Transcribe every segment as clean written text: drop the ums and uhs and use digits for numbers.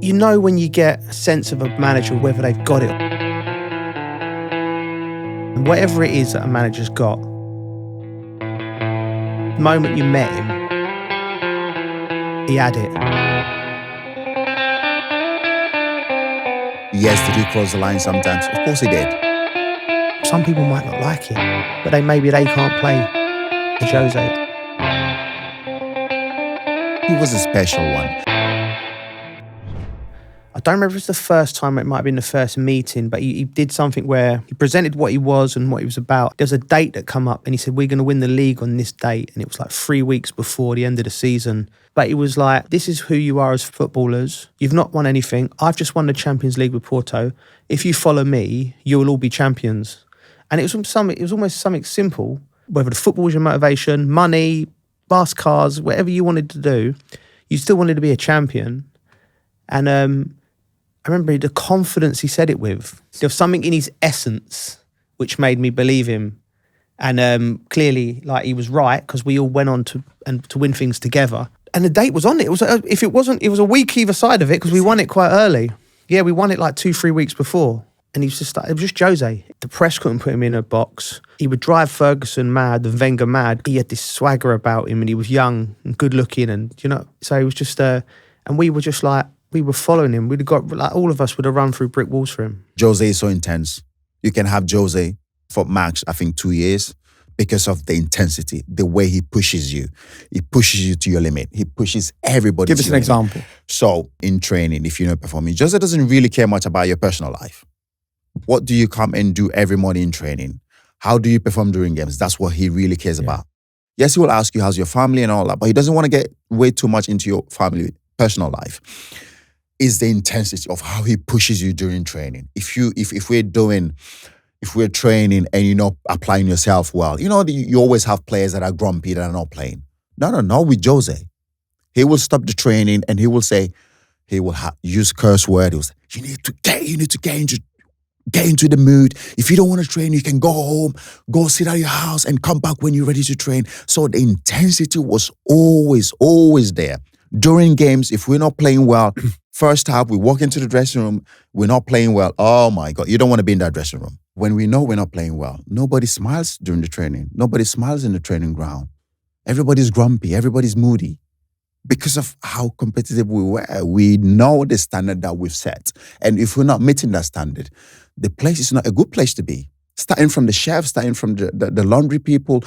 You know when you get a sense of a manager, whether they've got it. And whatever it is that a manager's got, the moment you met him, he had it. Yes, did he cross the line sometimes? Of course he did. Some people might not like it, but maybe they can't play for Jose. He was a special one. I don't remember if it's the first time, it might have been the first meeting, but he did something where he presented what he was and what he was about. There was a date that come up and he said, we're going to win the league on this date. And it was like 3 weeks before the end of the season. But he was like, this is who you are as footballers. You've not won anything. I've just won the Champions League with Porto. If you follow me, you will all be champions. And it was almost something simple, whether the football was your motivation, money, fast cars, whatever you wanted to do, you still wanted to be a champion. And I remember the confidence he said it with. There was something in his essence which made me believe him. And clearly, like, he was right, because we all went on to win things together. And the date was on it. It was it was a week either side of it, because we won it quite early. Yeah, we won it like 2-3 weeks before. And he was just like, it was just Jose. The press couldn't put him in a box. He would drive Ferguson mad and Wenger mad. He had this swagger about him, and he was young and good looking, and so he was just and we were just like, we were following him. We'd have got, like, all of us would have run through brick walls for him. Jose is so intense. You can have Jose for max, I think, 2 years, because of the intensity, the way he pushes you. He pushes you to your limit. He pushes everybody to your limit. Give us an example. So in training, if you're not performing, Jose doesn't really care much about your personal life. What do you come and do every morning in training? How do you perform during games? That's what he really cares about. Yes, he will ask you, how's your family and all that, but he doesn't want to get way too much into your family, personal life. Is the intensity of how he pushes you during training. If we're training and you're not applying yourself well, you always have players that are grumpy, that are not playing. No, with Jose. He will stop the training and he will say, he will use curse word. He will say, you need to get into the mood. If you don't want to train, you can go home, go sit at your house and come back when you're ready to train. So the intensity was always there. During games, if we're not playing well, first half, we walk into the dressing room, we're not playing well. Oh my God, you don't want to be in that dressing room. When we know we're not playing well, nobody smiles during the training. Nobody smiles in the training ground. Everybody's grumpy, everybody's moody. Because of how competitive we were, we know the standard that we've set. And if we're not meeting that standard, the place is not a good place to be. Starting from the chef, starting from the laundry people.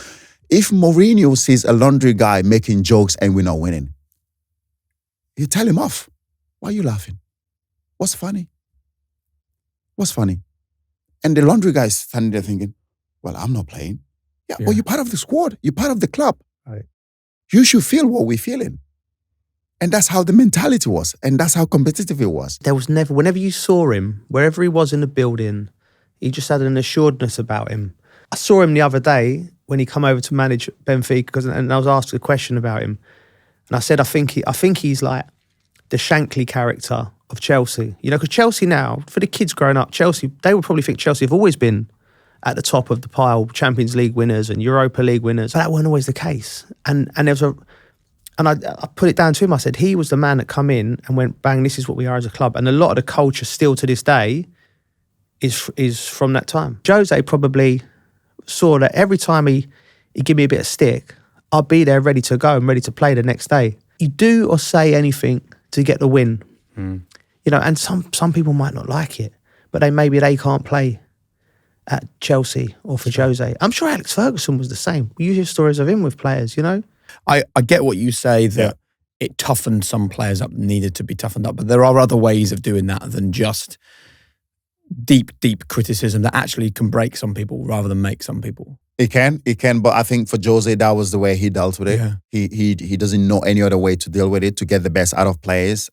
If Mourinho sees a laundry guy making jokes and we're not winning, you tell him off. Why are you laughing? What's funny? And the laundry guy is standing there thinking, well, I'm not playing. Yeah, well, you're part of the squad. You're part of the club. Right. You should feel what we're feeling. And that's how the mentality was. And that's how competitive it was. There was never, whenever you saw him, wherever he was in the building, he just had an assuredness about him. I saw him the other day when he come over to manage Benfica, and I was asked a question about him. And I said, I think he's like the Shankly character of Chelsea. Because Chelsea now, for the kids growing up, Chelsea, they would probably think Chelsea have always been at the top of the pile, Champions League winners and Europa League winners. But that weren't always the case. And there was I put it down to him. I said, he was the man that come in and went, bang, this is what we are as a club. And a lot of the culture still to this day is from that time. Jose probably saw that every time he give me a bit of stick, I'll be there ready to go and ready to play the next day. You do or say anything to get the win. And some people might not like it, but maybe they can't play at Chelsea or for Jose. I'm sure Alex Ferguson was the same. We hear stories of him with players, I get what you say, that it toughened some players up, needed to be toughened up, but there are other ways of doing that than just deep criticism that actually can break some people rather than make some people. It can, but I think for Jose, that was the way he dealt with it. Yeah. He doesn't know any other way to deal with it, to get the best out of players.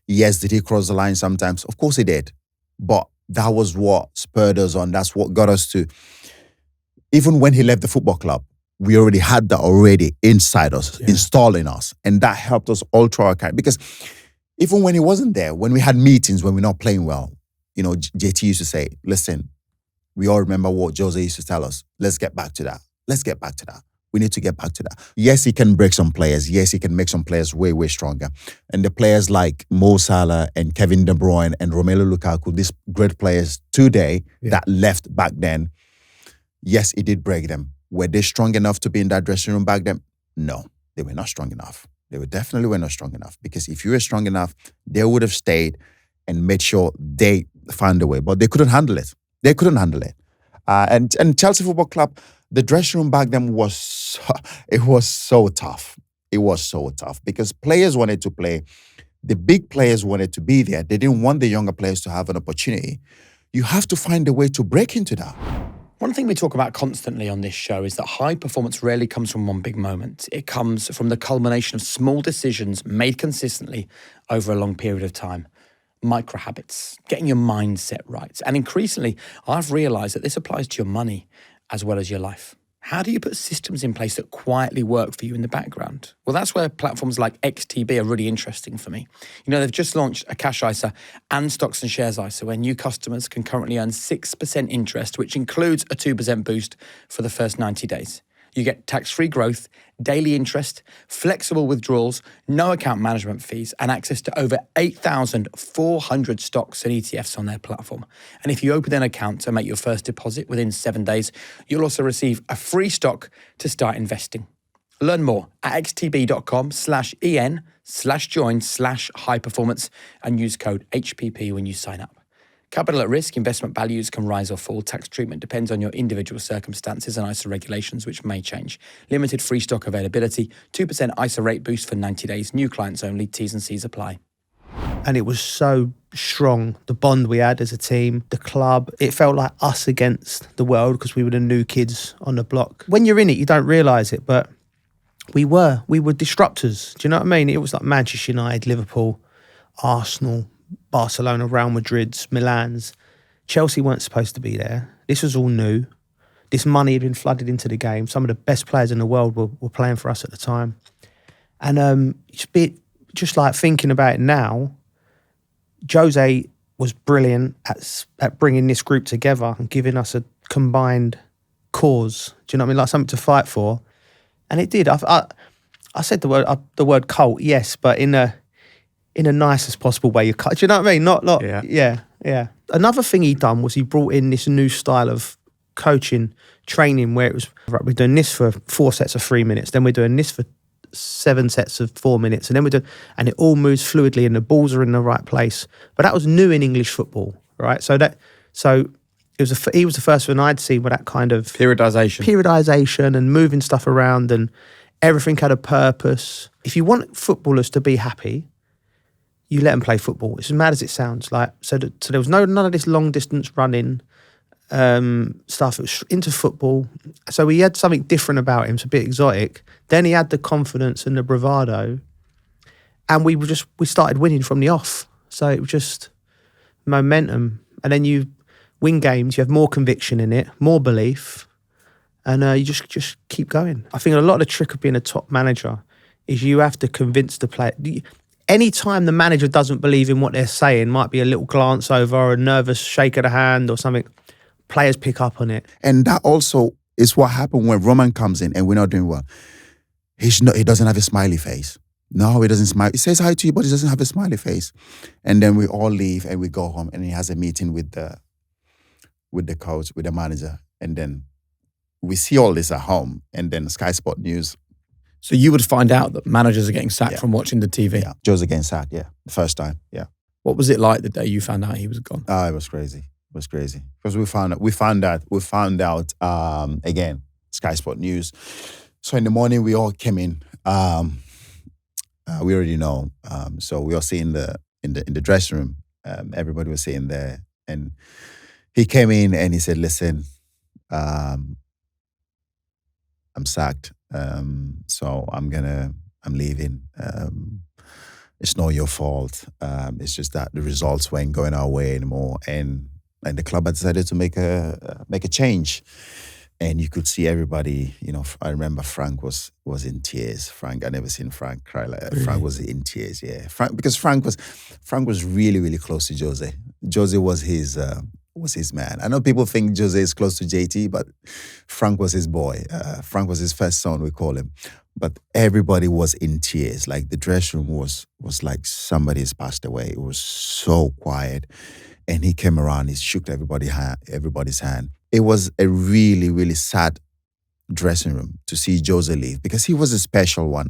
Yes, did he cross the line sometimes? Of course he did. But that was what spurred us on. That's what got us to, even when he left the football club, we already had that already inside us, installing us. And that helped us all through our career. Because even when he wasn't there, when we had meetings, when we're not playing well, JT used to say, listen, we all remember what Jose used to tell us. Let's get back to that. We need to get back to that. Yes, he can break some players. Yes, he can make some players way, way stronger. And the players like Mo Salah and Kevin De Bruyne and Romelu Lukaku, these great players today that left back then, yes, he did break them. Were they strong enough to be in that dressing room back then? No, they were not strong enough. They were not strong enough. Because if you were strong enough, they would have stayed and made sure they found a way. But they couldn't handle it. And Chelsea Football Club, the dressing room back then was so tough. It was so tough because players wanted to play. The big players wanted to be there. They didn't want the younger players to have an opportunity. You have to find a way to break into that. One thing we talk about constantly on this show is that high performance rarely comes from one big moment. It comes from the culmination of small decisions made consistently over a long period of time. Micro habits, getting your mindset right. And increasingly, I've realised that this applies to your money as well as your life. How do you put systems in place that quietly work for you in the background? Well, that's where platforms like XTB are really interesting for me. You know, they've just launched a cash ISA and stocks and shares ISA where new customers can currently earn 6% interest, which includes a 2% boost for the first 90 days. You get tax-free growth, daily interest, flexible withdrawals, no account management fees, and access to over 8,400 stocks and ETFs on their platform. And if you open an account and make your first deposit within 7 days, you'll also receive a free stock to start investing. Learn more at xtb.com/en/join/high performance and use code HPP when you sign up. Capital at risk, investment values can rise or fall. Tax treatment depends on your individual circumstances and ISA regulations, which may change. Limited free stock availability, 2% ISA rate boost for 90 days. New clients only, T's and C's apply. And it was so strong, the bond we had as a team, the club. It felt like us against the world because we were the new kids on the block. When you're in it, you don't realise it, but we were disruptors. Do you know what I mean? It was like Manchester United, Liverpool, Arsenal, Barcelona, Real Madrid's, Milan's. Chelsea weren't supposed to be there. This was all new. This money had been flooded into the game. Some of the best players in the world were playing for us at the time. And just like thinking about it now, Jose was brilliant at bringing this group together and giving us a combined cause. Do you know what I mean? Like something to fight for. And it did. I said the word cult, yes, but in the nicest possible way. Do you know what I mean? Not. Yeah. Another thing he done was he brought in this new style of coaching, training, where it was, right, we're doing this for 4 sets of 3 minutes, then we're doing this for 7 sets of 4 minutes, and then and it all moves fluidly and the balls are in the right place. But that was new in English football, right? So he was the first one I'd seen with that kind of periodization and moving stuff around, and everything had a purpose. If you want footballers to be happy, you let them play football. It's as mad as it sounds. So there was none of this long distance running stuff. It was into football. So he had something different about him. It's a bit exotic. Then he had the confidence and the bravado, and we started winning from the off. So it was just momentum. And then you win games. You have more conviction in it, more belief, and you just keep going. I think a lot of the trick of being a top manager is you have to convince the player. Anytime the manager doesn't believe in what they're saying, might be a little glance over or a nervous shake of the hand or something, players pick up on it. And that also is what happened when Roman comes in and we're not doing well. He doesn't have a smiley face. No, he doesn't smile. He says hi to you, but he doesn't have a smiley face. And then we all leave and we go home and he has a meeting with the coach, with the manager. And then we see all this at home. And then Sky Sport News. So you would find out that managers are getting sacked from watching the TV? Yeah, Jose getting sacked, the first time, yeah. What was it like the day you found out he was gone? It was crazy. It was crazy. Because we found out, again, Sky Sport News. So in the morning, we all came in. We already know. So we all sitting in the dressing room. Everybody was sitting there. And he came in and he said, listen, I'm sacked. So I'm leaving. It's not your fault. It's just that the results weren't going our way anymore. And the club had decided to make a change. And you could see everybody, I remember Frank was in tears. Frank, I never seen Frank cry like that. Really? Frank was in tears, yeah. Because Frank was really, really close to Jose. Jose was his was his man. I know people think Jose is close to JT, but Frank was his boy. Frank was his first son, we call him. But everybody was in tears. Like the dressing room was like somebody's passed away. It was so quiet. And he came around, he shook everybody's hand. It was a really, really sad dressing room to see Jose leave because he was a special one.